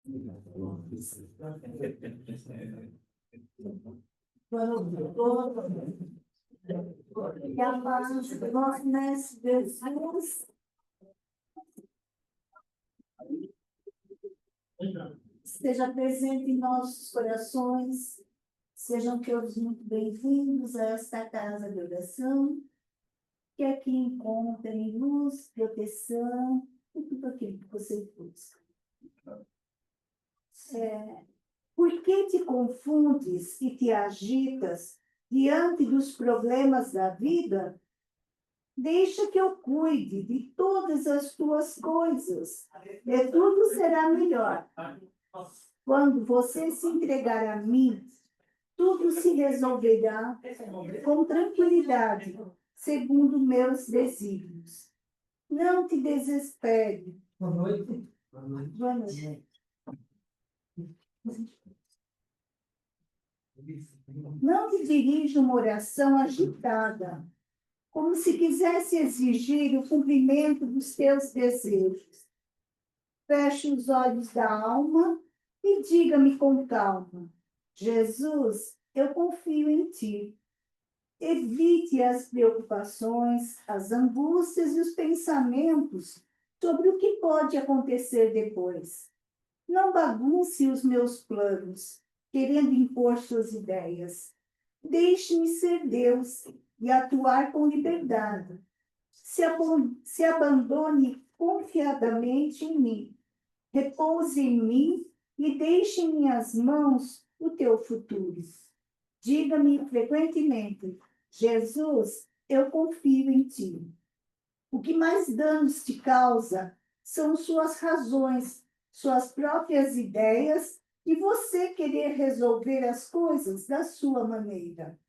E a paz do nosso Mestre Jesus esteja presente em nossos corações. Sejam todos muito bem-vindos a esta casa de oração, que aqui encontrem luz, proteção e tudo aquilo que você busca. Por que te confundes e te agitas diante dos problemas da vida? Deixa que eu cuide de todas as tuas coisas, e tudo será melhor. Quando você se entregar a mim, tudo se resolverá com tranquilidade, segundo meus desígnios. Não te desespere. Boa noite. Boa noite. Não te dirija uma oração agitada, como se quisesse exigir o cumprimento dos teus desejos. Feche os olhos da alma e diga-me com calma: Jesus, eu confio em ti. Evite as preocupações, as angústias e os pensamentos sobre o que pode acontecer depois. Não bagunce os meus planos, querendo impor suas ideias. Deixe-me ser Deus e atuar com liberdade. Se abandone confiadamente em mim. Repouse em mim e deixe em minhas mãos o teu futuro. Diga-me frequentemente: Jesus, eu confio em ti. O que mais danos te causa são suas razões, suas próprias ideias e você querer resolver as coisas da sua maneira.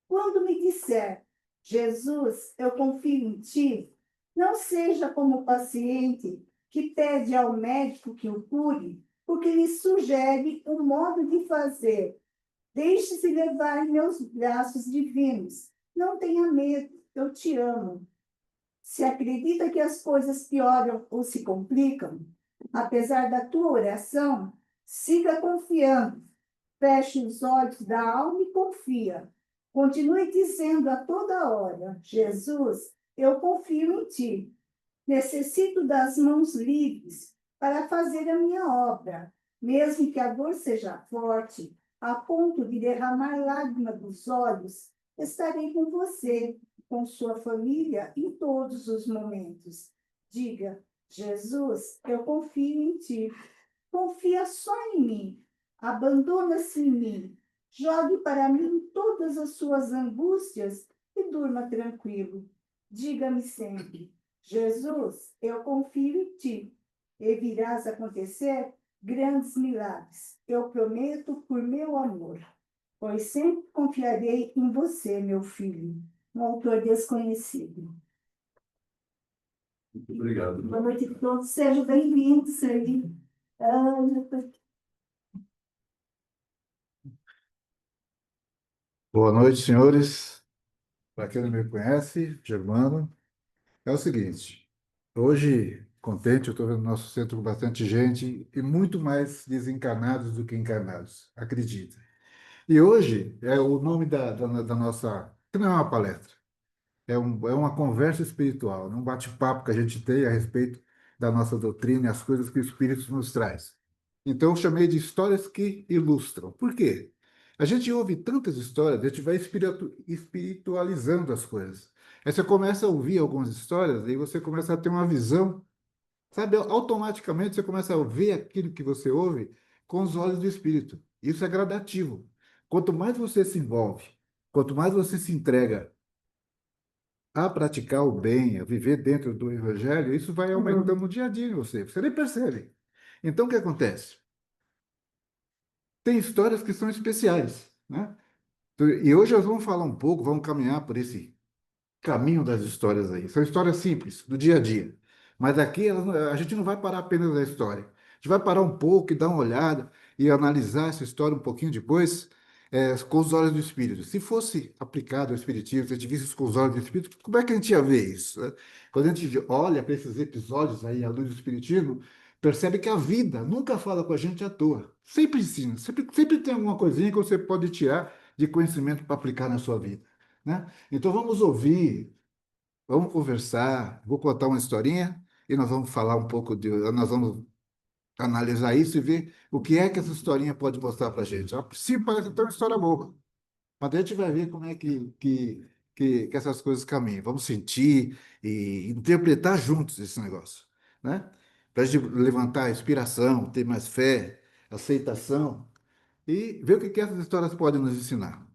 Quando me disser: Jesus, eu confio em ti, não seja como o paciente que pede ao médico que o cure, porque lhe sugere um modo de fazer. Deixe-se levar em meus braços divinos. Não tenha medo, eu te amo. Se acredita que as coisas pioram ou se complicam, apesar da tua oração, siga confiando. Feche os olhos da alma e confia. Continue dizendo a toda hora: Jesus, eu confio em ti. Necessito das mãos livres para fazer a minha obra, mesmo que a dor seja forte, a ponto de derramar lágrimas dos olhos. Estarei com você, com sua família, em todos os momentos. Diga: Jesus, eu confio em ti. Confia só em mim. Abandona-se em mim. Jogue para mim todas as suas angústias e durma tranquilo. Diga-me sempre: Jesus, eu confio em ti. E virás acontecer grandes milagres. Eu prometo por meu amor. Pois sempre confiarei em você, meu filho. Um autor desconhecido. Muito obrigado. Boa noite a todos. Sejam bem-vindos. Boa noite, senhores. Para quem não me conhece, Germano, é o seguinte. Hoje, contente, eu estou vendo nosso centro com bastante gente e muito mais desencarnados do que encarnados, acredita. E hoje é o nome da nossa, que não é uma palestra, é uma conversa espiritual, um bate-papo que a gente tem a respeito da nossa doutrina e as coisas que o Espírito nos traz. Então, eu chamei de histórias que ilustram. Por quê? A gente ouve tantas histórias, a gente vai espiritualizando as coisas. Aí você começa a ouvir algumas histórias, aí você começa a ter uma visão, sabe? Automaticamente você começa a ver aquilo que você ouve com os olhos do Espírito. Isso é gradativo. Quanto mais você se envolve, quanto mais você se entrega a praticar o bem, a viver dentro do Evangelho, isso vai aumentando no dia a dia em você. Você nem percebe. Então, o que acontece? Tem histórias que são especiais, né? E hoje nós vamos falar um pouco, vamos caminhar por esse caminho das histórias aí. São histórias simples, do dia a dia. Mas aqui a gente não vai parar apenas na história. A gente vai parar um pouco e dar uma olhada e analisar essa história um pouquinho depois, com os olhos do Espírito. Se fosse aplicado ao Espiritismo, se a gente visse isso com os olhos do Espírito, como é que a gente ia ver isso, né? Quando a gente olha para esses episódios aí à luz do Espiritismo, percebe que a vida nunca fala com a gente à toa. Sempre ensina, sempre tem alguma coisinha que você pode tirar de conhecimento para aplicar na sua vida, né? Então vamos ouvir, vamos conversar, vou contar uma historinha e nós vamos falar um pouco nós vamos analisar isso e ver o que é que essa historinha pode mostrar para a gente. Sim, parece ter uma história boa, mas a gente vai ver como é que essas coisas caminham. Vamos sentir e interpretar juntos esse negócio, né? Para a gente levantar a inspiração, ter mais fé, aceitação e ver o que essas histórias podem nos ensinar.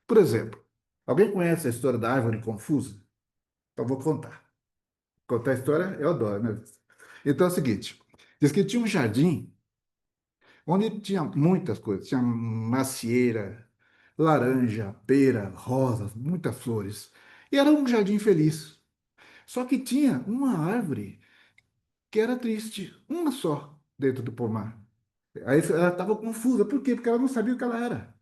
Por exemplo, alguém conhece a história da árvore confusa? Então vou contar. Contar a história eu adoro, né? Então é o seguinte: diz que tinha um jardim onde tinha muitas coisas. Tinha macieira, laranja, pera, rosas, muitas flores. E era um jardim feliz. Só que tinha uma árvore que era triste, uma só, dentro do pomar. Aí ela estava confusa. Por quê? Porque ela não sabia o que ela era.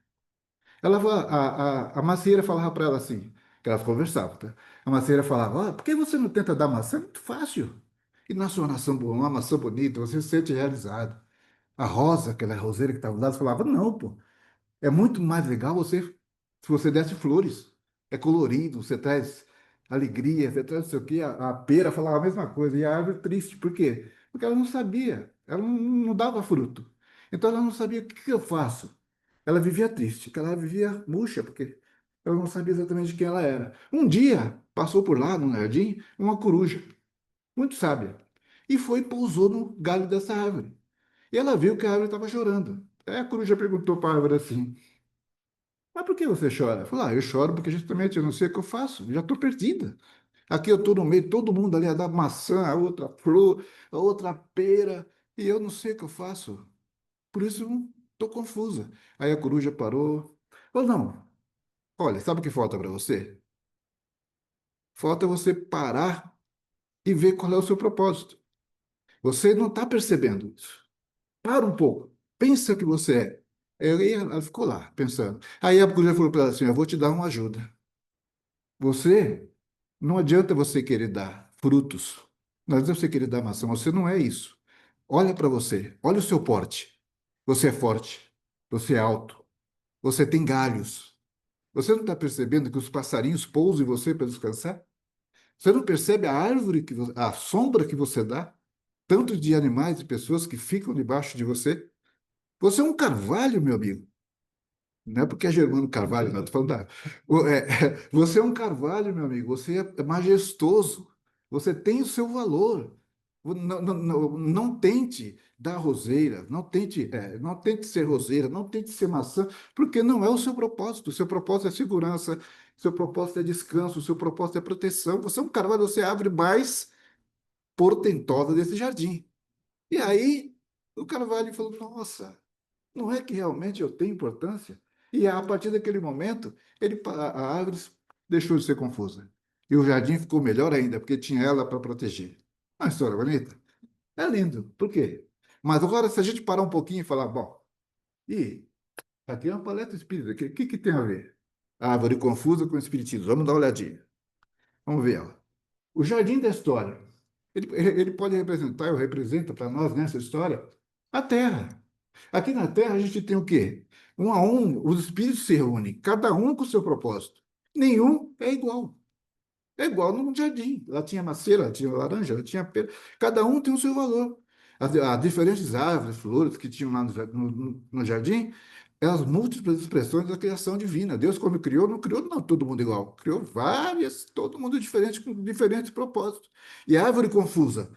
A macieira falava para ela assim, que elas conversavam, tá? A macieira falava: por que você não tenta dar maçã? É muito fácil. E nasce uma maçã bonita, você se sente realizado. A rosa, aquela roseira que estava do lado, falava: não, pô. É muito mais legal se você desse flores. É colorido, você traz alegria, você traz não sei o quê. A pera falava a mesma coisa. E a árvore triste. Por quê? Porque ela não sabia. Ela não dava fruto. Então ela não sabia o que que eu faço. Ela vivia triste, porque ela vivia murcha, porque ela não sabia exatamente quem ela era. Um dia, passou por lá, no jardim, uma coruja, muito sábia, e foi e pousou no galho dessa árvore. E ela viu que a árvore estava chorando. Aí a coruja perguntou para a árvore assim: mas por que você chora? Falou: eu choro porque justamente eu não sei o que eu faço, já estou perdida. Aqui eu estou no meio, todo mundo ali a dar maçã, a outra flor, a outra pera, e eu não sei o que eu faço. Por isso estou confusa. Aí a coruja parou. Falou: não, olha, sabe o que falta para você? Falta você parar e ver qual é o seu propósito. Você não está percebendo isso. Para um pouco. Pensa o que você é. Aí ela ficou lá, pensando. Aí a coruja falou para ela assim: eu vou te dar uma ajuda. Você, não adianta você querer dar frutos. Não adianta você querer dar maçã. Você não é isso. Olha para você. Olha o seu porte. Você é forte. Você é alto. Você tem galhos. Você não está percebendo que os passarinhos pousam em você para descansar? Você não percebe a árvore, a sombra que você dá? Tanto de animais e pessoas que ficam debaixo de você? Você é um carvalho, meu amigo. Não é porque é Germano Carvalho, não, estou falando você é um carvalho, meu amigo. Você é majestoso. Você tem o seu valor. Não tente dar roseira, não tente ser roseira, não tente ser maçã, porque não é o seu propósito. O seu propósito é segurança, o seu propósito é descanso, o seu propósito é proteção. Você é um carvalho, você é a árvore mais portentosa desse jardim. E aí o carvalho falou: nossa. Não é que realmente eu tenho importância? E a partir daquele momento, a árvore deixou de ser confusa. E o jardim ficou melhor ainda, porque tinha ela para proteger. Uma história bonita? É lindo. Por quê? Mas agora, se a gente parar um pouquinho e falar: bom, e aqui é uma palestra espírita, o que tem a ver? A árvore confusa com o espiritismo. Vamos dar uma olhadinha. Vamos ver ela. O jardim da história. Ele pode representar, ou representa para nós nessa história, a Terra. Aqui na Terra a gente tem o quê? Um a um, os espíritos se reúnem, cada um com o seu propósito. Nenhum é igual. É igual num jardim. Lá tinha macieira, lá tinha laranja, lá tinha pera. Cada um tem o seu valor. As diferentes árvores, flores que tinham lá no jardim, é as múltiplas expressões da criação divina. Deus, quando criou, não criou não, todo mundo igual. Criou várias, todo mundo diferente, com diferentes propósitos. E a árvore confusa,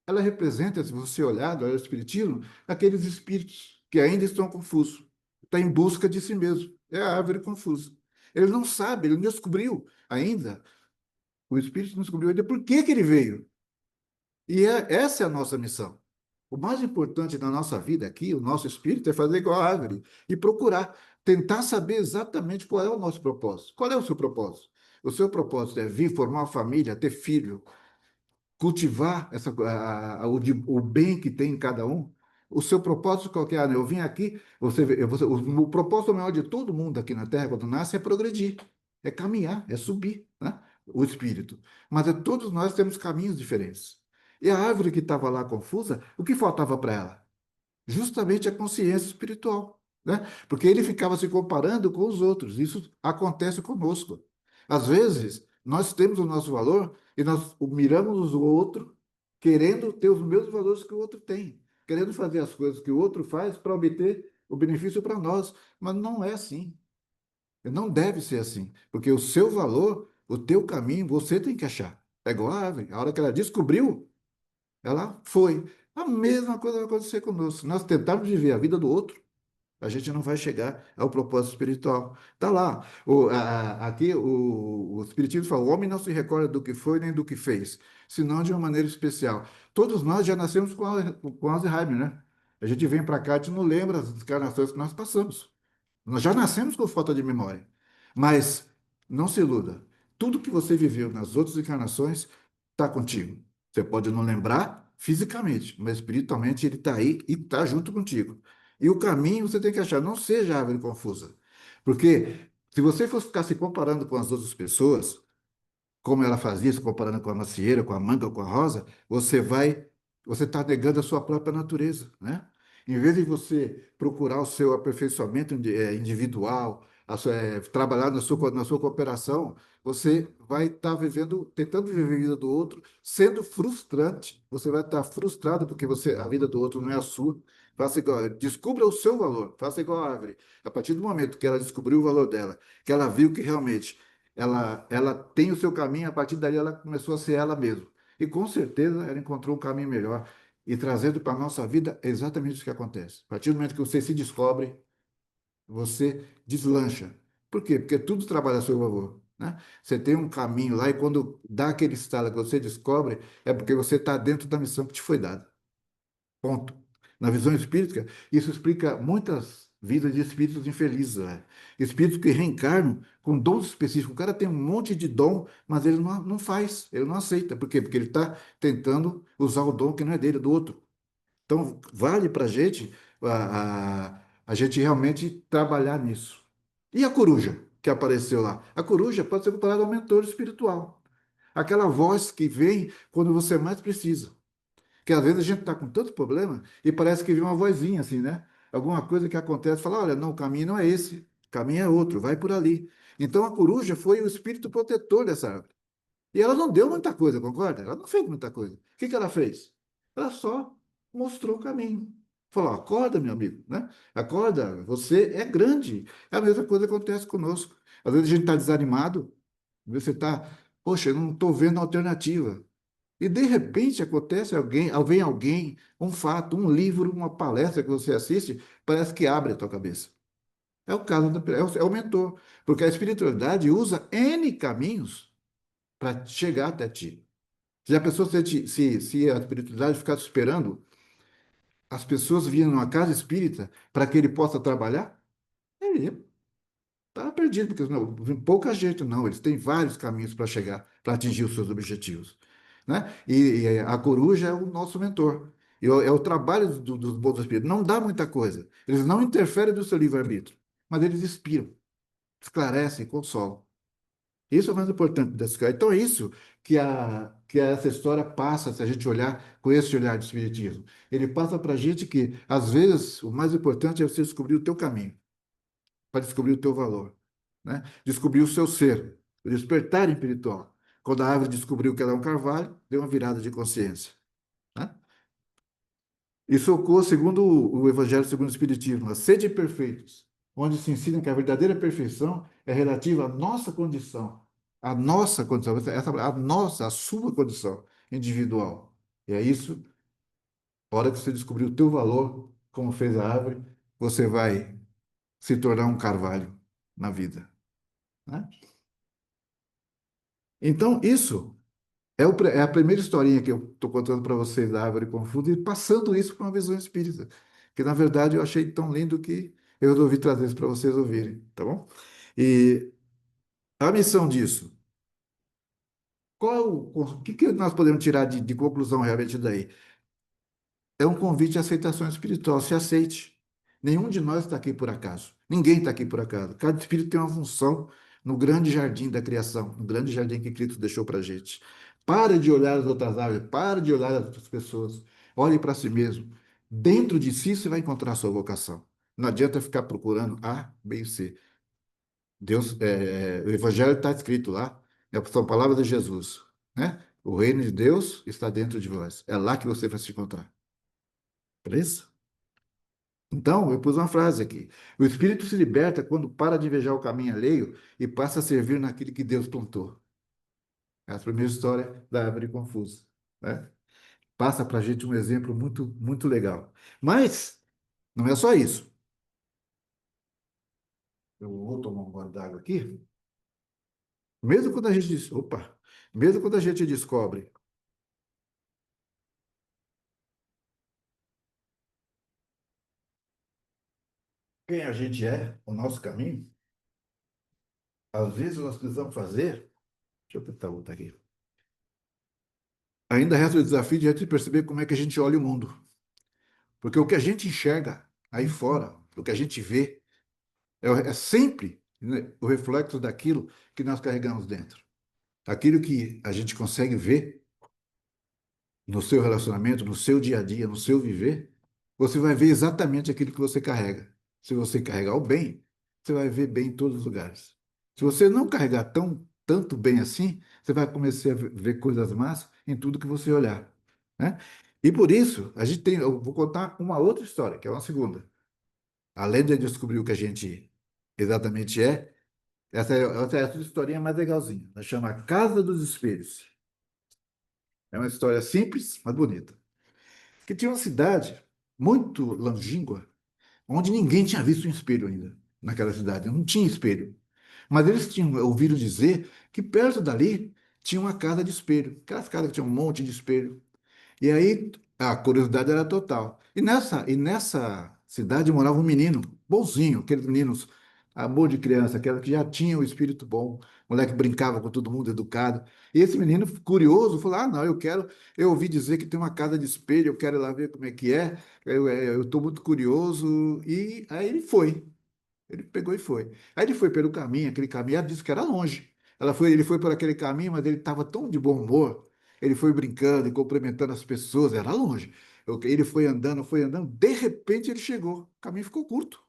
ela representa, se você olhar do Espiritismo, aqueles espíritos que ainda estão confusos, está em busca de si mesmo. É a árvore confusa. Ele não sabe, ele não descobriu ainda, o espírito não descobriu ainda por que ele veio. Essa é a nossa missão. O mais importante na nossa vida aqui, o nosso espírito, é fazer igual a árvore e procurar, tentar saber exatamente qual é o nosso propósito. Qual é o seu propósito? O seu propósito é vir formar uma família, ter filho, cultivar o bem que tem em cada um. O seu propósito qualquer, eu vim aqui, o propósito maior de todo mundo aqui na Terra, quando nasce, é progredir, é caminhar, é subir, né? O espírito. Mas todos nós temos caminhos diferentes. E a árvore que estava lá confusa, o que faltava para ela? Justamente a consciência espiritual, né? Porque ele ficava se comparando com os outros. Isso acontece conosco. Às vezes, nós temos o nosso valor e nós miramos o outro querendo ter os mesmos valores que o outro tem, querendo fazer as coisas que o outro faz para obter o benefício para nós. Mas não é assim. Não deve ser assim, porque o seu valor, o teu caminho, você tem que achar. É igual a árvore. A hora que ela descobriu, ela foi. A mesma coisa vai acontecer conosco. Se nós tentarmos viver a vida do outro, a gente não vai chegar ao propósito espiritual. Está lá. Aqui o Espiritismo fala: o homem não se recorda do que foi nem do que fez, senão de uma maneira especial. Todos nós já nascemos com Alzheimer, né? A gente vem para cá e não lembra as encarnações que nós passamos. Nós já nascemos com falta de memória. Mas não se iluda. Tudo que você viveu nas outras encarnações está contigo. Você pode não lembrar fisicamente, mas espiritualmente ele está aí e está junto contigo. E o caminho você tem que achar. Não seja árvore confusa. Porque se você fosse ficar se comparando com as outras pessoas, como ela faz isso, comparando com a macieira, com a manga, com a rosa, você está negando a sua própria natureza, né? Em vez de você procurar o seu aperfeiçoamento individual, trabalhar na sua cooperação, você vai estar vivendo, tentando viver a vida do outro, sendo frustrante. Você vai estar frustrado porque a vida do outro não é a sua. Faça igual, descubra o seu valor, faça igual a árvore. A partir do momento que ela descobriu o valor dela, que ela viu que realmente ela tem o seu caminho, a partir daí ela começou a ser ela mesma. E com certeza ela encontrou um caminho melhor. E trazendo para a nossa vida é exatamente isso que acontece. A partir do momento que você se descobre, você deslancha. Por quê? Porque tudo trabalha a seu favor, né? Você tem um caminho lá e quando dá aquele estalo que você descobre, é porque você está dentro da missão que te foi dada. Ponto. Na visão espírita, isso explica muitas vidas de espíritos infelizes, né? Espíritos que reencarnam com dons específicos. O cara tem um monte de dom, mas ele não faz, ele não aceita. Por quê? Porque ele está tentando usar o dom que não é dele, é do outro. Então, vale para a gente realmente trabalhar nisso. E a coruja que apareceu lá? A coruja pode ser comparada ao mentor espiritual. Aquela voz que vem quando você mais precisa. Que às vezes a gente está com tanto problema e parece que vem uma vozinha assim, né? Alguma coisa que acontece, fala, olha, não, o caminho não é esse, o caminho é outro, vai por ali. Então a coruja foi o espírito protetor dessa árvore. E ela não deu muita coisa, concorda? Ela não fez muita coisa. O que que ela fez? Ela só mostrou o caminho. Falou, acorda, meu amigo, né? Acorda, você é grande. É a mesma coisa que acontece conosco. Às vezes a gente está desanimado, você está, poxa, eu não estou vendo alternativa. E de repente acontece vem alguém, um fato, um livro, uma palestra que você assiste, parece que abre a tua cabeça. É o caso é o mentor, porque a espiritualidade usa N caminhos para chegar até ti. Já pensou se a espiritualidade ficasse esperando as pessoas virem numa casa espírita para que ele possa trabalhar? Ele está perdido, porque não, pouca gente não, eles têm vários caminhos para chegar, para atingir os seus objetivos, né? E a coruja é o nosso mentor. É o trabalho dos bons espíritos. Não dá muita coisa. Eles não interferem do seu livre-arbítrio, mas eles inspiram, esclarecem, consolam. Isso é o mais importante dessa história. Então é isso que essa história passa, se a gente olhar com esse olhar de espiritismo. Ele passa para a gente que, às vezes, o mais importante é você descobrir o teu caminho para descobrir o teu valor, né? Descobrir o seu ser, o despertar espiritual. Quando a árvore descobriu que ela é um carvalho, deu uma virada de consciência, né? Isso ocorre segundo o Evangelho segundo o Espiritismo, a sede perfeitos, onde se ensina que a verdadeira perfeição é relativa à nossa condição, a sua condição individual. E é isso, a hora que você descobrir o teu valor, como fez a árvore, você vai se tornar um carvalho na vida, né? Então, isso é a primeira historinha que eu estou contando para vocês da Árvore Confusa e passando isso para uma visão espírita, que na verdade eu achei tão lindo que eu resolvi trazer isso para vocês ouvirem, tá bom? E a missão disso, o que nós podemos tirar de conclusão realmente daí? É um convite à aceitação espiritual, se aceite. Nenhum de nós está aqui por acaso. Ninguém está aqui por acaso. Cada espírito tem uma função no grande jardim da criação, no grande jardim que Cristo deixou para a gente. Pare de olhar as outras árvores, pare de olhar as outras pessoas. Olhe para si mesmo. Dentro de si você vai encontrar a sua vocação. Não adianta ficar procurando A, B e C. Deus, o Evangelho está escrito lá, são palavras de Jesus, né? O reino de Deus está dentro de vós. É lá que você vai se encontrar. Beleza? Então, eu pus uma frase aqui. O espírito se liberta quando para de invejar o caminho alheio e passa a servir naquilo que Deus plantou. É a primeira história da árvore confusa, né? Passa para a gente um exemplo muito, muito legal. Mas não é só isso. Eu vou tomar um gole d'água aqui. Mesmo quando a gente opa, mesmo quando a gente descobre quem a gente é, o nosso caminho, às vezes nós precisamos fazer. Deixa eu tentar botar aqui. Ainda resta o desafio de a gente perceber como é que a gente olha o mundo. Porque o que a gente enxerga aí fora, o que a gente vê, é sempre, né, o reflexo daquilo que nós carregamos dentro. Aquilo que a gente consegue ver no seu relacionamento, no seu dia a dia, no seu viver, você vai ver exatamente aquilo que você carrega. Se você carregar o bem, você vai ver bem em todos os lugares. Se você não carregar tanto bem assim, você vai começar a ver coisas más em tudo que você olhar, né? E por isso, a gente tem, eu vou contar uma outra história, que é uma segunda. Além de descobrir o que a gente exatamente é, essa é a historinha mais legalzinha. Ela chama Casa dos Espelhos. É uma história simples, mas bonita. Que tinha uma cidade muito longínqua, onde ninguém tinha visto um espelho ainda, naquela cidade. Não tinha espelho. Mas eles tinham ouvido dizer que perto dali tinha uma casa de espelho. Aquelas casas que tinham um monte de espelho. E aí a curiosidade era total. E nessa cidade morava um menino bonzinho, aqueles meninos, amor de criança, aquele que já tinha o espírito bom, moleque brincava com todo mundo, educado. E esse menino, curioso, falou: Ah, não, eu ouvi dizer que tem uma casa de espelho, eu quero ir lá ver como é que é, eu estou muito curioso. E aí ele foi. Ele pegou e foi. Aí ele foi pelo caminho, aquele caminho, ela disse que era longe. Ele foi por aquele caminho, mas ele estava tão de bom humor. Ele foi brincando e cumprimentando as pessoas, era longe. Ele foi andando, de repente ele chegou. O caminho ficou curto,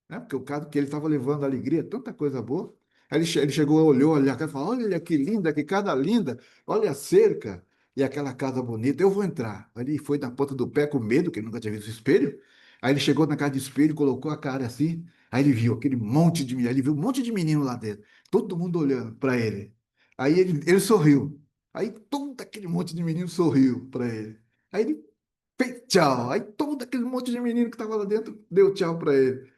né? Porque o caso que ele estava levando alegria, tanta coisa boa. Aí ele chegou, olhou, olhou a casa e falou: Olha que linda, que casa linda, olha a cerca e aquela casa bonita, eu vou entrar. Aí ele foi na ponta do pé com medo, que ele nunca tinha visto espelho. Aí ele chegou na casa de espelho, colocou a cara assim. Aí ele viu aquele monte de menino, ele viu um monte de menino lá dentro, todo mundo olhando para ele. Aí ele sorriu. Aí todo aquele monte de menino sorriu para ele. Aí ele fez tchau. Aí todo aquele monte de menino que estava lá dentro deu tchau para ele.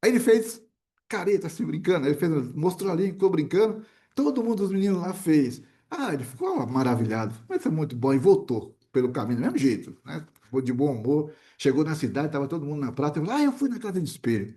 Aí ele fez careta, assim, brincando. Ele fez, mostrou ali, ficou brincando. Todo mundo, os meninos lá fez. Ah, ele ficou maravilhado. Mas foi muito bom. E voltou pelo caminho, do mesmo jeito, né? Ficou de bom humor. Chegou na cidade, estava todo mundo na praça. Ele falou: Ah, eu fui na casa de espelho.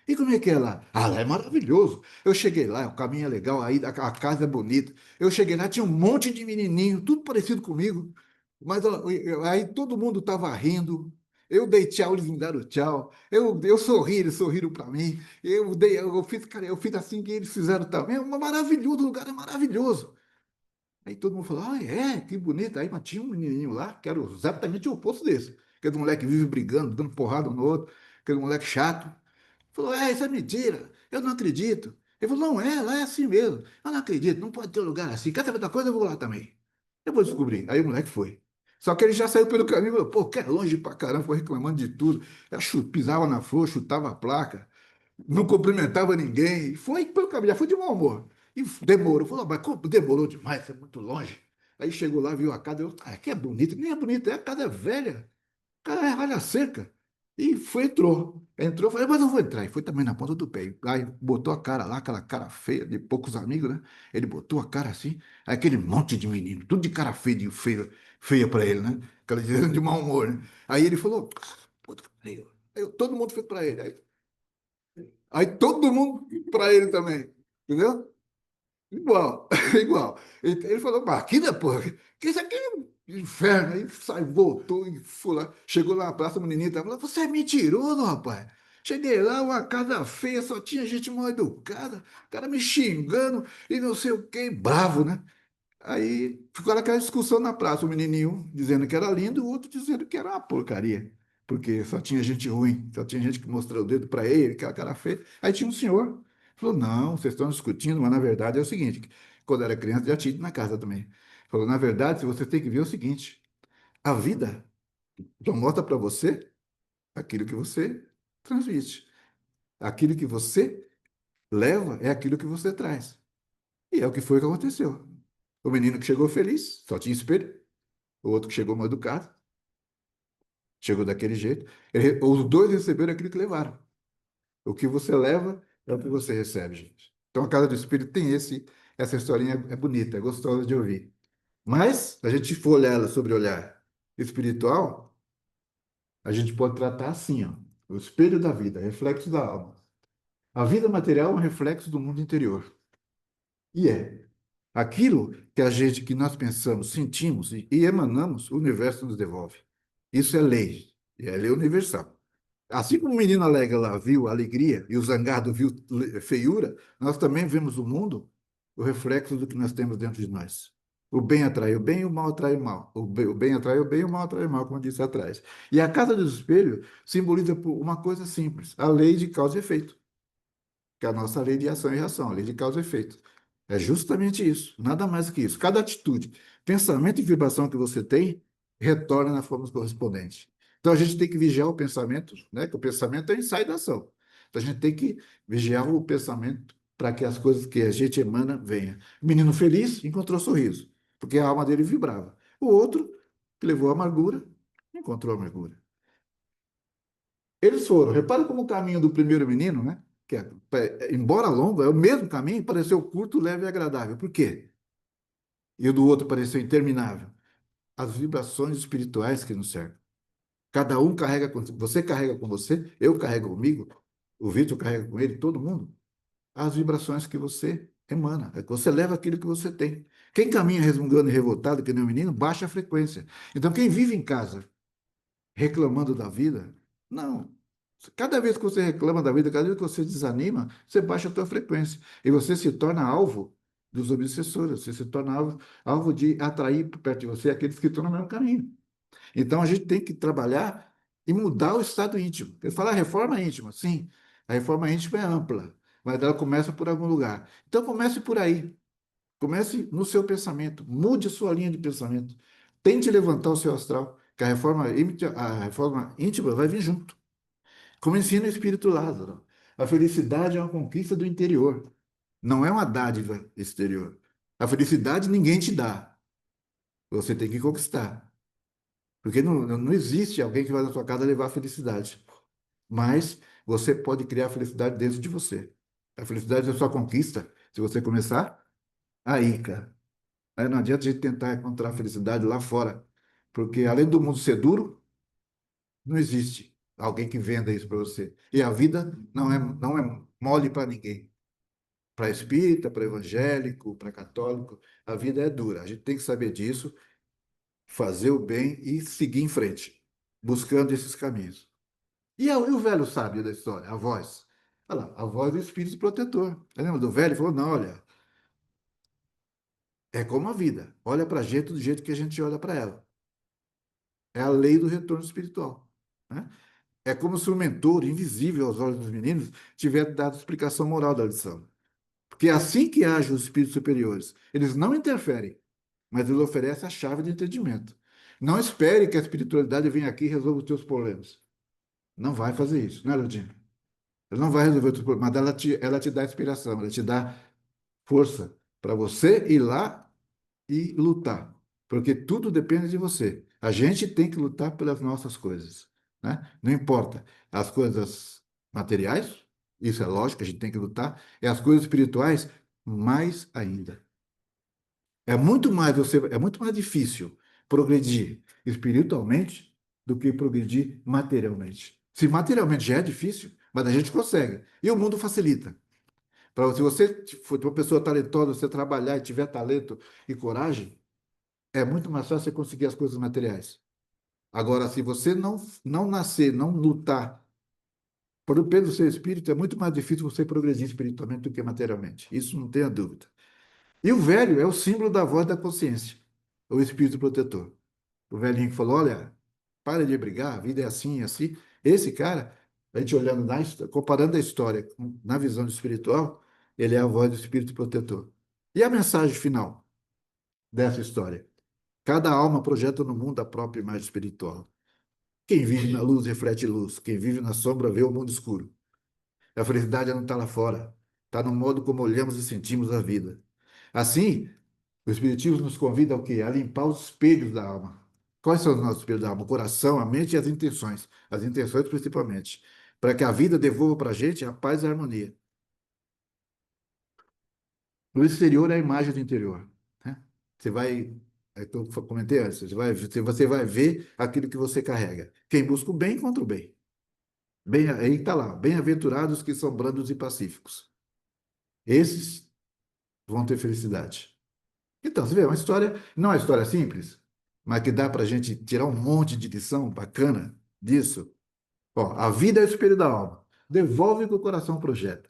E como é que é lá? Ah, lá é maravilhoso. Eu cheguei lá, o caminho é legal, aí a casa é bonita. Eu cheguei lá, tinha um monte de menininho, tudo parecido comigo. Mas ó, aí todo mundo estava rindo. Eu dei tchau, eles me deram tchau. Eu sorri, eles sorriram para mim. Eu fiz, cara, eu fiz assim que eles fizeram também. É maravilhoso, o lugar é maravilhoso. Aí todo mundo falou: Ah, é, que bonito. Aí mas tinha um menininho lá que era exatamente o oposto desse. Aquele moleque que vive brigando, dando porrada um no outro. Aquele moleque chato. Falou: isso é mentira. Eu não acredito. Ele falou: Não é, lá é assim mesmo. Eu não acredito, não pode ter um lugar assim. Quer saber da coisa? Eu vou lá também. Eu vou descobrir. Aí o moleque foi. Só que ele já saiu pelo caminho, falou, pô, que é longe pra caramba, foi reclamando de tudo. Pisava na flor, chutava a placa, não cumprimentava ninguém. Foi pelo caminho, já foi de mau humor. E demorou, falou, mas como demorou demais, é muito longe. Aí chegou lá, viu a casa, eu, que é bonito, nem é bonito, a casa é velha. Cara, olha a cerca. E foi, entrou. Entrou, falei, mas eu vou entrar. E foi também na ponta do pé. Aí botou a cara lá, aquela cara feia, de poucos amigos, né? Ele botou a cara assim, aí aquele monte de menino, tudo de cara feia, feia para ele, né? Aquela de mau humor, né? Aí ele falou, puta que pariu. Todo mundo fez para ele. Aí todo mundo para ele também. Entendeu? Igual, igual. Ele falou, Marquinhos, porra, que isso aqui é um inferno. Aí sai, voltou e foi lá. Chegou lá na praça, o menininho tava lá, você é mentiroso, rapaz. Cheguei lá, uma casa feia, só tinha gente mal educada, o cara me xingando e não sei o quê, bravo, né? Aí ficou aquela discussão na praça, o menininho dizendo que era lindo, o outro dizendo que era uma porcaria, porque só tinha gente ruim, só tinha gente que mostrou o dedo para ele, aquela cara feia. Aí tinha um senhor, falou: Não, vocês estão discutindo, mas na verdade é o seguinte: quando era criança já tinha ido na casa também. Falou: Na verdade, você tem que ver o seguinte: a vida só mostra para você aquilo que você transmite, aquilo que você leva é aquilo que você traz. E é o que foi que aconteceu. O menino que chegou feliz, só tinha espelho. O outro que chegou mal educado, chegou daquele jeito. Os dois receberam aquilo que levaram. O que você leva é o que você recebe, gente. Então a casa do Espírito tem essa historinha é bonita, é gostosa de ouvir. Mas, se a gente for olhar ela sobre o olhar espiritual, a gente pode tratar assim, ó, o espelho da vida, reflexo da alma. A vida material é um reflexo do mundo interior. E é. Aquilo que nós pensamos, sentimos e emanamos, o universo nos devolve. Isso é lei, e é lei universal. Assim como o menino alegre lá viu alegria e o zangado viu feiura, nós também vemos o mundo, o reflexo do que nós temos dentro de nós. O bem atrai o bem e o mal atrai o mal. O bem atrai o bem e o mal atrai o mal, como eu disse atrás. E a casa do espelho simboliza uma coisa simples, a lei de causa e efeito, que é a nossa lei de ação e reação, a lei de causa e efeito. É justamente isso, nada mais do que isso. Cada atitude, pensamento e vibração que você tem, retorna na forma correspondente. Então a gente tem que vigiar o pensamento, né? Que o pensamento é o ensaio da ação. Então a gente tem que vigiar o pensamento para que as coisas que a gente emana venham. O menino feliz encontrou sorriso, porque a alma dele vibrava. O outro, que levou a amargura, encontrou amargura. Eles foram. Repara como o caminho do primeiro menino, né? Embora longo, é o mesmo caminho, pareceu curto, leve e agradável. Por quê? E o do outro pareceu interminável. As vibrações espirituais que nos cercam. Cada um carrega com você, carrega com você, eu carrego comigo, o Vitor carrega com ele, todo mundo. As vibrações que você emana, é que você leva aquilo que você tem. Quem caminha resmungando e revoltado, que nem um menino, baixa a frequência. Então, quem vive em casa reclamando da vida. Não. Cada vez que você reclama da vida, cada vez que você desanima, você baixa a tua frequência. E você se torna alvo dos obsessores, você se torna alvo de atrair perto de você aqueles que estão no mesmo caminho. Então a gente tem que trabalhar e mudar o estado íntimo. Ele fala reforma íntima, sim. A reforma íntima é ampla, mas ela começa por algum lugar. Então comece por aí. Comece no seu pensamento, mude a sua linha de pensamento. Tente levantar o seu astral, que a reforma íntima vai vir junto. Como ensina o Espírito Lázaro, a felicidade é uma conquista do interior, não é uma dádiva exterior. A felicidade ninguém te dá, você tem que conquistar. Porque não existe alguém que vai na sua casa levar a felicidade. Mas você pode criar a felicidade dentro de você. A felicidade é sua conquista, se você começar aí, cara. Aí não adianta a gente tentar encontrar felicidade lá fora, porque além do mundo ser duro, não existe alguém que venda isso para você. E a vida não é mole para ninguém. Para espírita, para evangélico, para católico, a vida é dura. A gente tem que saber disso, fazer o bem e seguir em frente, buscando esses caminhos. E o velho sábio da história, a voz. Olha lá, a voz do espírito protetor. Lembra do velho? Ele falou: Não, olha, é como a vida. Olha para a gente do jeito que a gente olha para ela. É a lei do retorno espiritual, né? É como se o mentor, invisível aos olhos dos meninos, tivesse dado explicação moral da lição. Porque é assim que agem os espíritos superiores. Eles não interferem, mas eles oferecem a chave de entendimento. Não espere que a espiritualidade venha aqui e resolva os teus problemas. Não vai fazer isso, né, Lurdinha? Ela não vai resolver os teus problemas, mas ela te dá inspiração, ela te dá força para você ir lá e lutar, porque tudo depende de você. A gente tem que lutar pelas nossas coisas, né? Não importa as coisas materiais, isso é lógico, a gente tem que lutar, e as coisas espirituais, mais ainda. É muito mais difícil progredir espiritualmente do que progredir materialmente. Se materialmente já é difícil, mas a gente consegue. E o mundo facilita. Se você for uma pessoa talentosa, você trabalhar e tiver talento e coragem, é muito mais fácil você conseguir as coisas materiais. Agora, se você não nascer, não lutar pelo seu espírito, é muito mais difícil você progredir espiritualmente do que materialmente. Isso não tenha dúvida. E o velho é o símbolo da voz da consciência, o espírito protetor. O velhinho que falou: olha, para de brigar, a vida é assim, é assim. Esse cara, a gente olhando, comparando a história na visão espiritual, ele é a voz do espírito protetor. E a mensagem final dessa história? Cada alma projeta no mundo a própria imagem espiritual. Quem vive na luz reflete luz, quem vive na sombra vê o mundo escuro. A felicidade não está lá fora, está no modo como olhamos e sentimos a vida. Assim, o Espiritismo nos convida ao quê? A limpar os espelhos da alma. Quais são os nossos espelhos da alma? O coração, a mente e as intenções principalmente, para que a vida devolva para a gente a paz e a harmonia. O exterior é a imagem do interior, né? Você vai, é que eu comentei antes, você vai ver aquilo que você carrega. Quem busca o bem encontra o bem. Bem, aí está lá, bem-aventurados que são brandos e pacíficos. Esses vão ter felicidade. Então, você vê, é uma história, não é uma história simples, mas que dá para a gente tirar um monte de lição bacana disso. Ó, a vida é o espelho da alma. Devolve o que o coração projeta.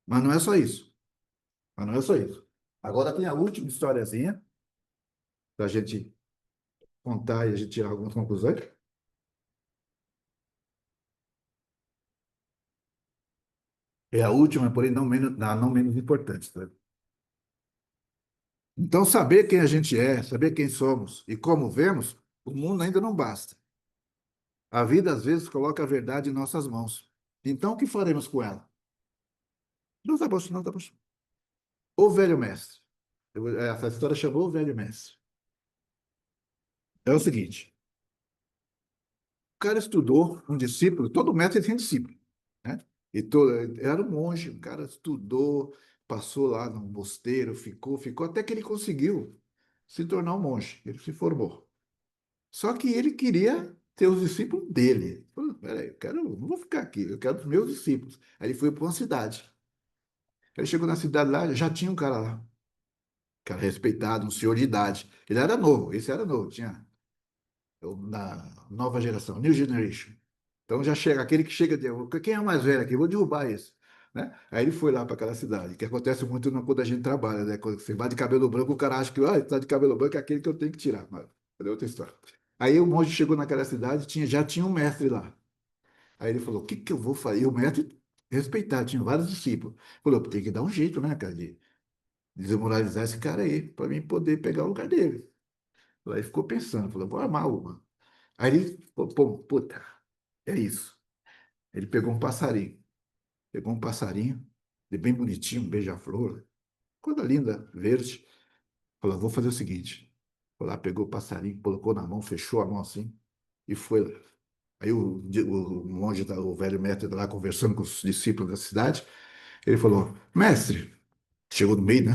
Mas não é só isso. Mas não é só isso. Agora tem a última historiazinha para a gente contar e a gente tirar algumas conclusões. É a última, porém não menos importante, tá? Então, saber quem a gente é, saber quem somos e como vemos, o mundo ainda não basta. A vida, às vezes, coloca a verdade em nossas mãos. Então, o que faremos com ela? Não está bom, não está bom. O velho mestre. Essa história chamou o velho mestre. É o seguinte: o cara estudou, um discípulo, todo mestre tem discípulo, né? Era um monge, o cara estudou, passou lá no mosteiro, ficou, até que ele conseguiu se tornar um monge. Ele se formou. Só que ele queria ter os discípulos dele. Ele falou: peraí, não vou ficar aqui, eu quero os meus discípulos. Aí ele foi para uma cidade. Ele chegou na cidade lá, já tinha um cara lá, um cara respeitado, um senhor de idade. Ele era novo, esse era novo, tinha da nova geração, New Generation. Então já chega, aquele que chega de, quem é o mais velho aqui? Eu vou derrubar esse. Né? Aí ele foi lá para aquela cidade, que acontece muito quando a gente trabalha, né? Quando você vai de cabelo branco, o cara acha que está de cabelo branco é aquele que eu tenho que tirar. Mas é outra história. Aí o monge chegou naquela cidade, já tinha um mestre lá. Aí ele falou: o que que eu vou fazer? E o mestre respeitar, tinha vários discípulos. Falou: tem que dar um jeito, né, cara, de desmoralizar esse cara aí, para mim poder pegar o lugar dele. Aí ficou pensando, falou: vou armar uma. Aí ele falou: pô, puta, é isso. Ele pegou um passarinho, bem bonitinho, um beija-flor, coisa linda, verde. Falou: vou fazer o seguinte. Foi lá, pegou o passarinho, colocou na mão, fechou a mão assim e foi lá. Aí o monge, o velho mestre, tá lá conversando com os discípulos da cidade, ele falou: mestre, chegou no meio, né?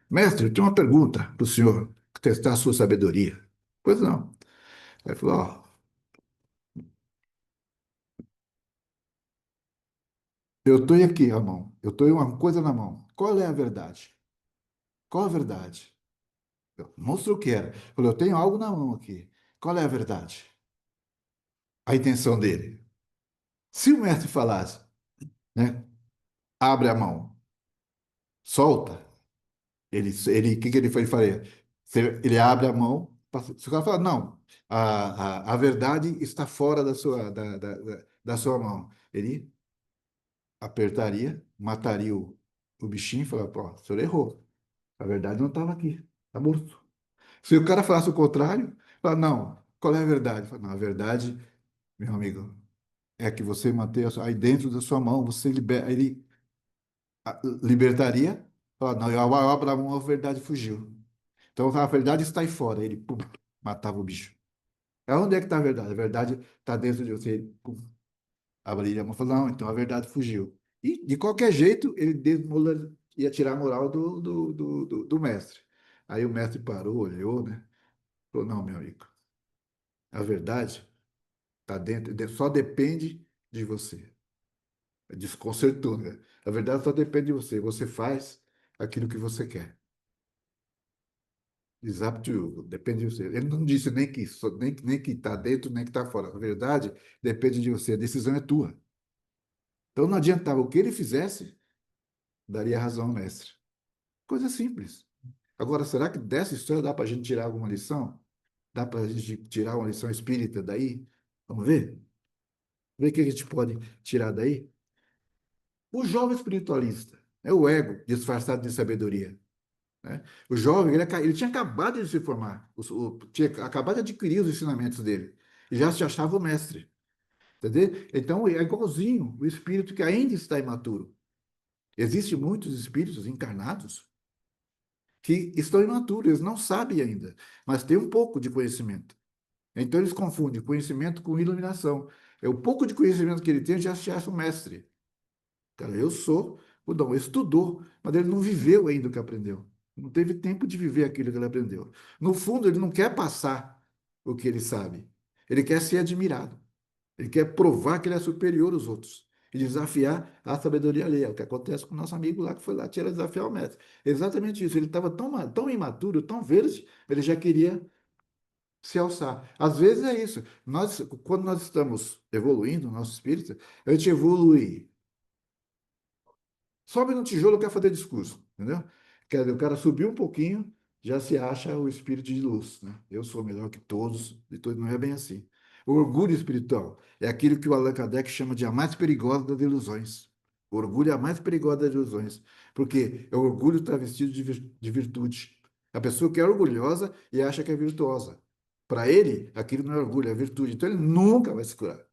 Mestre, eu tenho uma pergunta para o senhor, testar a sua sabedoria. Pois não. Aí ele falou: ó, eu estou aqui a mão, eu estou uma coisa na mão. Qual é a verdade? Qual a verdade? Mostra o que era. Ele falou: eu tenho algo na mão aqui. Qual é a verdade? A intenção dele. Se o mestre falasse, né? Abre a mão, solta. O que que ele faria? Ele abre a mão, se o cara falar, não, a verdade está fora da sua mão. Ele apertaria, mataria o bichinho e falaria: pô, o senhor errou. A verdade não estava aqui, está morto. Se o cara falasse o contrário, fala, não, qual é a verdade? Fala, não, a verdade, meu amigo, é que você manter aí dentro da sua mão, ele libertaria, fala, não, eu abro a mão, a verdade fugiu. Então a verdade está aí fora. Ele pum, matava o bicho. Onde é que está a verdade? A verdade está dentro de você. Ele pum, abriria a mão e falou: não, então a verdade fugiu. E de qualquer jeito, ia tirar a moral do mestre. Aí o mestre parou, olhou, né? Falou: não, meu amigo, a verdade está dentro, só depende de você. Desconcertou, né? A verdade só depende de você. Você faz aquilo que você quer. It's up to you. Depende de você. Ele não disse nem que está dentro, nem que está fora. Na verdade, depende de você. A decisão é tua. Então não adiantava o que ele fizesse, daria razão ao mestre. Coisa simples. Agora, será que dessa história dá para a gente tirar alguma lição? Dá para a gente tirar uma lição espírita daí? Vamos ver? Ver o que a gente pode tirar daí? O jovem espiritualista é o ego disfarçado de sabedoria. Né? O jovem, ele tinha acabado de se formar, tinha acabado de adquirir os ensinamentos dele, e já se achava o mestre. Entendeu? Então, é igualzinho o espírito que ainda está imaturo. Existem muitos espíritos encarnados que estão imaturos, eles não sabem ainda, mas têm um pouco de conhecimento. Então, eles confundem conhecimento com iluminação. É o pouco de conhecimento que ele tem, já se acha o mestre. Cara, eu sou o Dom, estudou, mas ele não viveu ainda o que aprendeu. Não teve tempo de viver aquilo que ele aprendeu. No fundo, ele não quer passar o que ele sabe. Ele quer ser admirado. Ele quer provar que ele é superior aos outros. E desafiar a sabedoria alheia. O que acontece com o nosso amigo lá que foi lá tirar desafiar o mestre. Exatamente isso. Ele estava tão imaturo, tão verde, ele já queria se alçar. Às vezes é isso. Quando nós estamos evoluindo, o nosso espírito, a gente evolui. Sobe no tijolo, quer fazer discurso, entendeu? Quer dizer, o cara subiu um pouquinho, já se acha o espírito de luz, né? Eu sou melhor que todos, e tudo não é bem assim. O orgulho espiritual é aquilo que o Allan Kardec chama de a mais perigosa das ilusões. O orgulho é a mais perigosa das ilusões, porque é o orgulho travestido de virtude. A pessoa que é orgulhosa e acha que é virtuosa. Para ele, aquilo não é orgulho, é virtude. Então ele nunca vai se curar.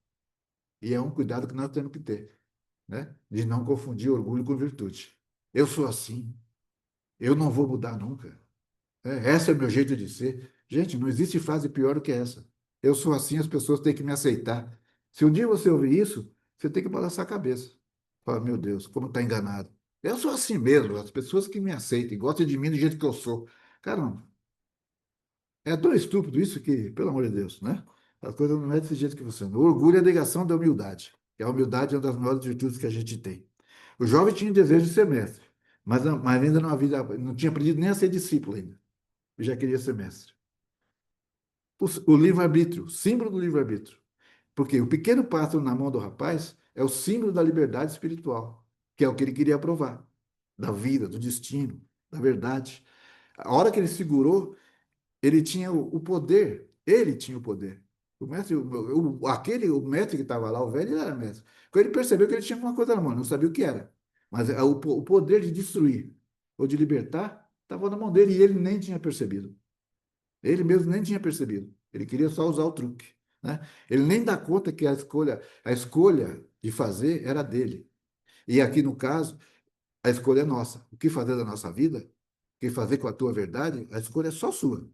E é um cuidado que nós temos que ter, né? De não confundir orgulho com virtude. Eu sou assim, eu não vou mudar nunca. Esse é o meu jeito de ser. Gente, não existe frase pior do que essa. Eu sou assim, as pessoas têm que me aceitar. Se um dia você ouvir isso, você tem que balançar a cabeça. Fala, meu Deus, como está enganado. Eu sou assim mesmo, as pessoas que me aceitem, gostam de mim do jeito que eu sou. Caramba, é tão estúpido isso que, pelo amor de Deus, né? A coisa não é desse jeito que você. O orgulho é a negação da humildade. E a humildade é uma das maiores virtudes que a gente tem. O jovem tinha desejo de ser mestre, mas ainda não havia, não tinha aprendido nem a ser discípulo ainda. E já queria ser mestre. O livre-arbítrio, símbolo do livre-arbítrio. Porque o pequeno pássaro na mão do rapaz é o símbolo da liberdade espiritual, que é o que ele queria provar, da vida, do destino, da verdade. A hora que ele segurou, ele tinha o poder, ele tinha o poder. O mestre, o mestre que estava lá, o velho, ele era mestre. Quando ele percebeu que ele tinha alguma coisa na mão, não sabia o que era. Mas o poder de destruir ou de libertar estava na mão dele e ele nem tinha percebido. Ele mesmo nem tinha percebido. Ele queria só usar o truque, né? Ele nem dá conta que a escolha de fazer era dele. E aqui no caso, a escolha é nossa. O que fazer da nossa vida? O que fazer com a tua verdade? A escolha é só sua.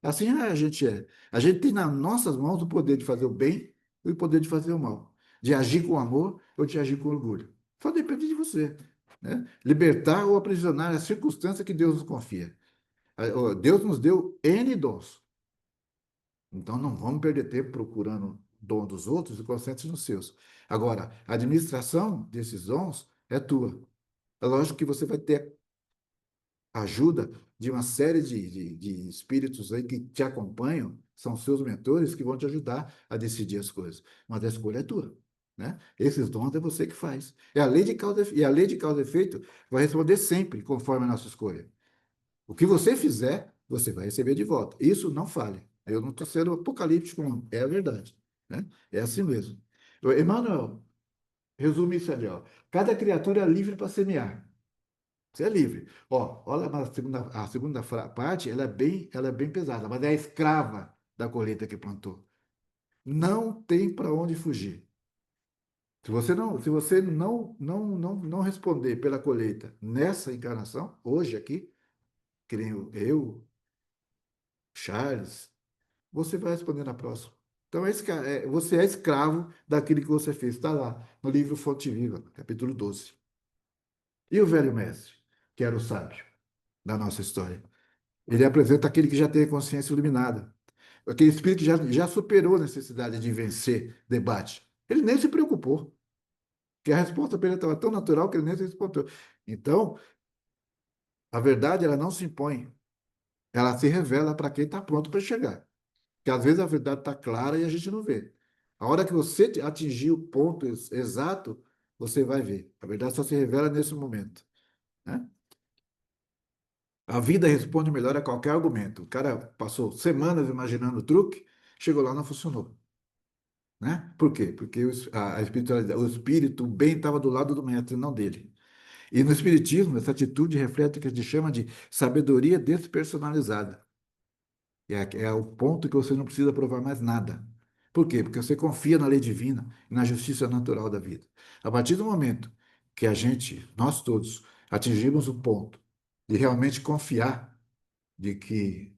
Assim a gente é. A gente tem nas nossas mãos o poder de fazer o bem e o poder de fazer o mal. De agir com amor ou de agir com orgulho. Só depende de você, né? Libertar ou aprisionar a circunstância que Deus nos confia. Deus nos deu N dons. Então não vamos perder tempo procurando dom dos outros e concentre nos seus. Agora, a administração desses dons é tua. É lógico que você vai ter ajuda de uma série de espíritos aí que te acompanham, são seus mentores que vão te ajudar a decidir as coisas. Mas a escolha é tua, né? Esses dons é você que faz. É a lei de causa e a lei de causa e efeito vai responder sempre conforme a nossa escolha. O que você fizer, você vai receber de volta. Isso não fale. Eu não estou sendo apocalíptico, não. É a verdade, né? É assim mesmo. Emmanuel, resume isso ali, ó. Cada criatura é livre para semear. Você é livre. Ó, olha a segunda parte, ela é bem pesada, mas é a escrava da colheita que plantou. Não tem para onde fugir. Se você não responder pela colheita nessa encarnação, hoje aqui, que nem eu, Charles, você vai responder na próxima. Então, você é escravo daquilo que você fez. Está lá no livro Fonte Viva, capítulo 12. E o velho mestre, que era o sábio da nossa história? Ele apresenta aquele que já tem a consciência iluminada. Aquele espírito que já superou a necessidade de vencer debate. Ele nem se preocupou, porque a resposta para ele estava tão natural que ele nem se respondeu. Então, a verdade, ela não se impõe. Ela se revela para quem está pronto para chegar. Porque às vezes a verdade está clara e a gente não vê. A hora que você atingir o ponto exato, você vai ver. A verdade só se revela nesse momento, né? A vida responde melhor a qualquer argumento. O cara passou semanas imaginando o truque, chegou lá, não funcionou. Né? Por quê? Porque a espiritualidade, o espírito, o bem estava do lado do mestre, não dele. E no espiritismo, essa atitude reflete o que a gente chama de sabedoria despersonalizada. É o ponto que você não precisa provar mais nada. Por quê? Porque você confia na lei divina e na justiça natural da vida. A partir do momento que a gente, nós todos, atingimos o ponto de realmente confiar de que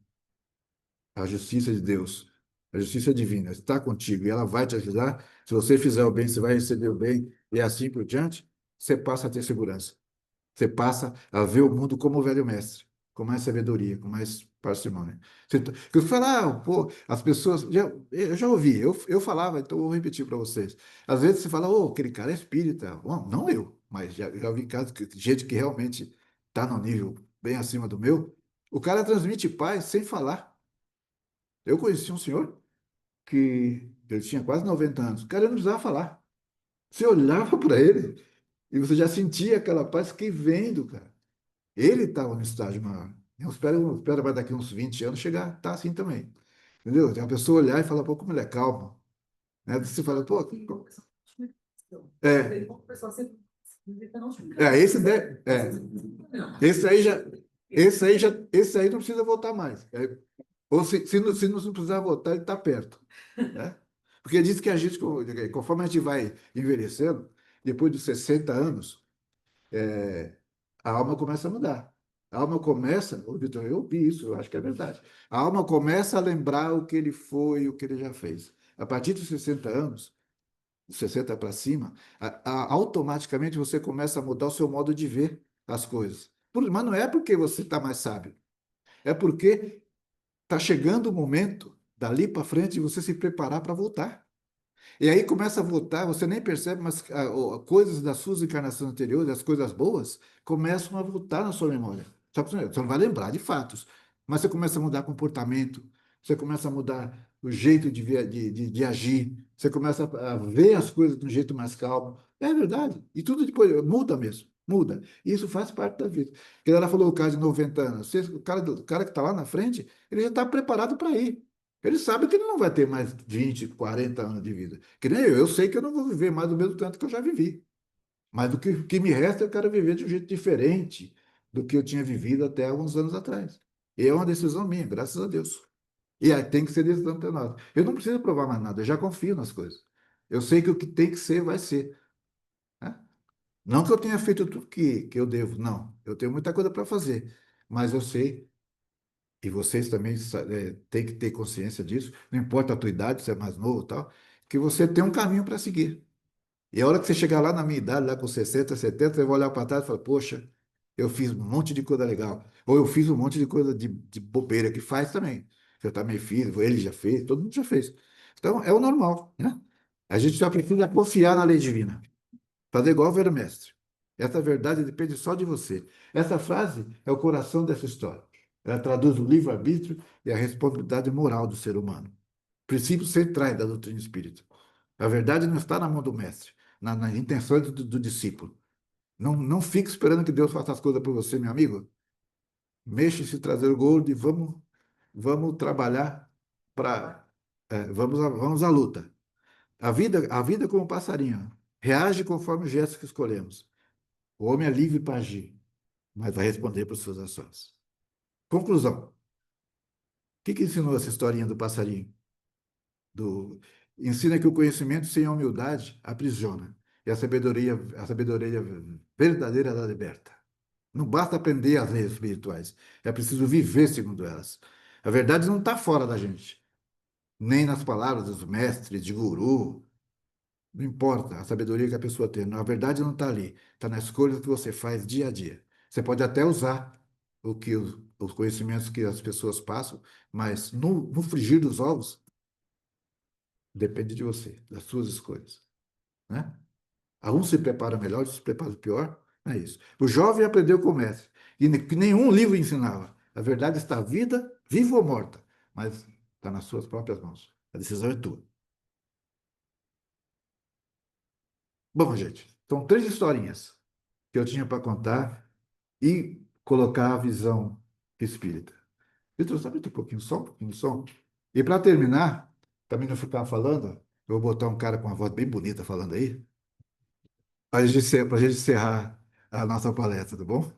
a justiça de Deus, a justiça divina está contigo e ela vai te ajudar, se você fizer o bem, você vai receber o bem e assim por diante, você passa a ter segurança. Você passa a ver o mundo como o velho mestre, com mais sabedoria, com mais parcimônia. Que eu falo, pô, as pessoas. Eu já ouvi, eu falava, então eu vou repetir para vocês. Às vezes você fala, aquele cara é espírita. Bom, não eu, mas já ouvi casos que gente que realmente está no nível bem acima do meu. O cara transmite paz sem falar. Eu conheci um senhor que ele tinha quase 90 anos. O cara não precisava falar. Você olhava para ele e você já sentia aquela paz que vem do cara. Ele estava no estágio maior. Eu espero vai daqui uns 20 anos chegar, tá assim também. Entendeu? Tem uma pessoa olhar e falar, pô, como ele é calmo. Né? Você fala, pô, é, esse aí já, esse aí não precisa voltar mais. Ou se não precisar voltar, ele está perto. Né? Porque diz que a gente, conforme a gente vai envelhecendo, depois de 60 anos, a alma começa a mudar. A alma começa, ô Vitor, eu vi isso, eu acho que é verdade. A alma começa a lembrar o que ele foi, o que ele já fez. A partir dos 60 anos, 60 para cima, automaticamente você começa a mudar o seu modo de ver as coisas. Mas não é porque você está mais sábio, é porque está chegando o momento, dali para frente, de você se preparar para voltar. E aí começa a voltar, você nem percebe, mas coisas das suas encarnações anteriores, as coisas boas, começam a voltar na sua memória. Só que você não vai lembrar de fatos, mas você começa a mudar comportamento, você começa a mudar o jeito de agir, você começa a ver as coisas de um jeito mais calmo. É verdade. E tudo depois muda mesmo, muda. Isso faz parte da vida. Porque ela falou o caso de 90 anos. O cara que está lá na frente, ele já está preparado para ir. Ele sabe que ele não vai ter mais 20, 40 anos de vida. Que nem eu sei que eu não vou viver mais do mesmo tanto que eu já vivi. Mas do que me resta, eu quero viver de um jeito diferente do que eu tinha vivido até alguns anos atrás. E é uma decisão minha, graças a Deus. E aí tem que ser decisão nossa. Eu não preciso provar mais nada, eu já confio nas coisas. Eu sei que o que tem que ser, vai ser. Né? Não que eu tenha feito tudo que eu devo, não. Eu tenho muita coisa para fazer. Mas eu sei e vocês também têm que ter consciência disso, não importa a tua idade, se é mais novo ou tal, que você tem um caminho para seguir. E a hora que você chegar lá na minha idade, lá com 60, 70, você vai olhar para trás e falar, poxa, eu fiz um monte de coisa legal. Ou eu fiz um monte de coisa de bobeira que faz também. Eu também fiz, ele já fez, todo mundo já fez. Então, é o normal, né? A gente só precisa confiar na lei divina. Fazer igual o velho mestre. Essa verdade depende só de você. Essa frase é o coração dessa história. Ela traduz o livre-arbítrio e a responsabilidade moral do ser humano. Princípios centrais da doutrina espírita. A verdade não está na mão do mestre, nas intenções do discípulo. Não, não fique esperando que Deus faça as coisas por você, meu amigo. Mexa-se trazer o gordo e vamos trabalhar para. Vamos à luta. A vida é como um passarinho. Reage conforme o gesto que escolhemos. O homem é livre para agir, mas vai responder por suas ações. Conclusão. O que ensinou essa historinha do passarinho? Ensina que o conhecimento sem a humildade aprisiona. E a sabedoria verdadeira ela liberta. Não basta aprender as leis espirituais. É preciso viver segundo elas. A verdade não está fora da gente. Nem nas palavras dos mestres, de guru. Não importa a sabedoria que a pessoa tem. A verdade não está ali. Está nas escolhas que você faz dia a dia. Você pode até usar os conhecimentos que as pessoas passam, mas no frigir dos ovos, depende de você, das suas escolhas. Né? Alguns se preparam melhor, outros se preparam pior. É isso. O jovem aprendeu com o mestre, e que nenhum livro ensinava. A verdade está viva ou morta, mas está nas suas próprias mãos. A decisão é tua. Bom, gente, são três historinhas que eu tinha para contar e colocar a visão. espírita. Vitor, só aumenta um pouquinho o som, um pouquinho o som. E para terminar, também não ficar falando, eu vou botar um cara com uma voz bem bonita falando aí, para a gente encerrar a nossa palestra, tá bom?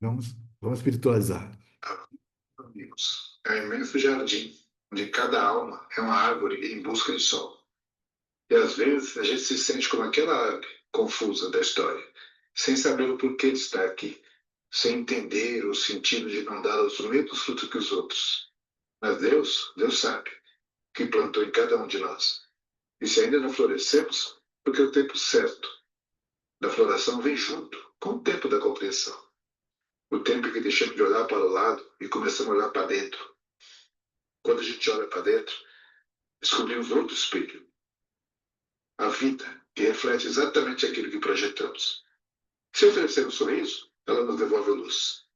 Vamos espiritualizar. Amigos, é um imenso jardim, onde cada alma é uma árvore em busca de sol. E às vezes a gente se sente como aquela árvore confusa da história, sem saber o porquê de estar aqui, sem entender o sentido de não dar os mesmos frutos que os outros. Mas Deus sabe, que plantou em cada um de nós. E se ainda não florescemos, porque o tempo certo da floração vem junto com o tempo da compreensão. O tempo em que deixamos de olhar para o lado e começamos a olhar para dentro. Quando a gente olha para dentro, descobrimos outro espelho. A vida, que reflete exatamente aquilo que projetamos. Se oferecemos sorriso, ela nos devolve luz.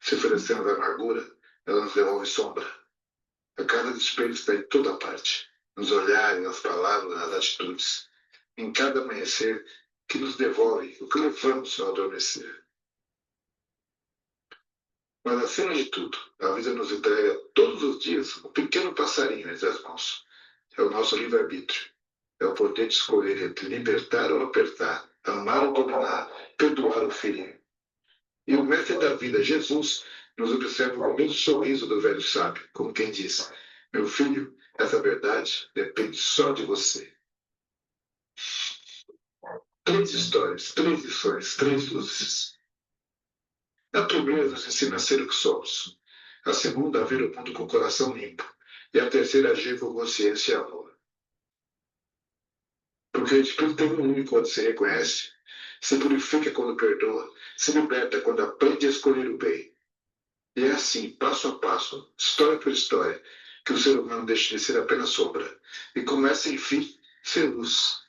Se oferecemos amargura, ela nos devolve sombra. A casa do espelho está em toda parte. Nos olhares, nas palavras, nas atitudes. Em cada amanhecer que nos devolve o que levamos ao adormecer. Mas, acima de tudo, a vida nos entrega todos os dias um pequeno passarinho entre as mãos. É o nosso livre-arbítrio. É o poder de escolher entre libertar ou apertar, amar ou dominar, perdoar ou ferir. E o mestre da vida, Jesus, nos observa com o mesmo sorriso do velho sábio, como quem diz: meu filho, essa verdade depende só de você. 3 histórias, 3 lições, 3 luzes. A primeira nos ensina a ser o que somos. A segunda, a ver o mundo com o coração limpo. E a terceira, agir com consciência e amor. Porque o Espírito é único quando se reconhece, se purifica quando perdoa, se liberta quando aprende a escolher o bem. E é assim, passo a passo, história por história, que o ser humano deixa de ser apenas sombra e começa, enfim, a ser luz.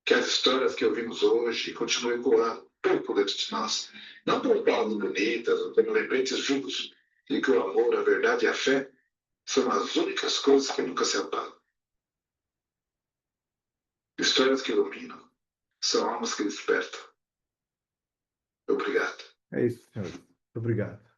Que as histórias que ouvimos hoje continuem ecoando pouco dentro de nós, não por palavras bonitas ou como lembretes vivos, e que o amor, a verdade e a fé são as únicas coisas que nunca se apagam. Histórias que iluminam, são almas que despertam. Obrigado. É isso, senhor. Obrigado.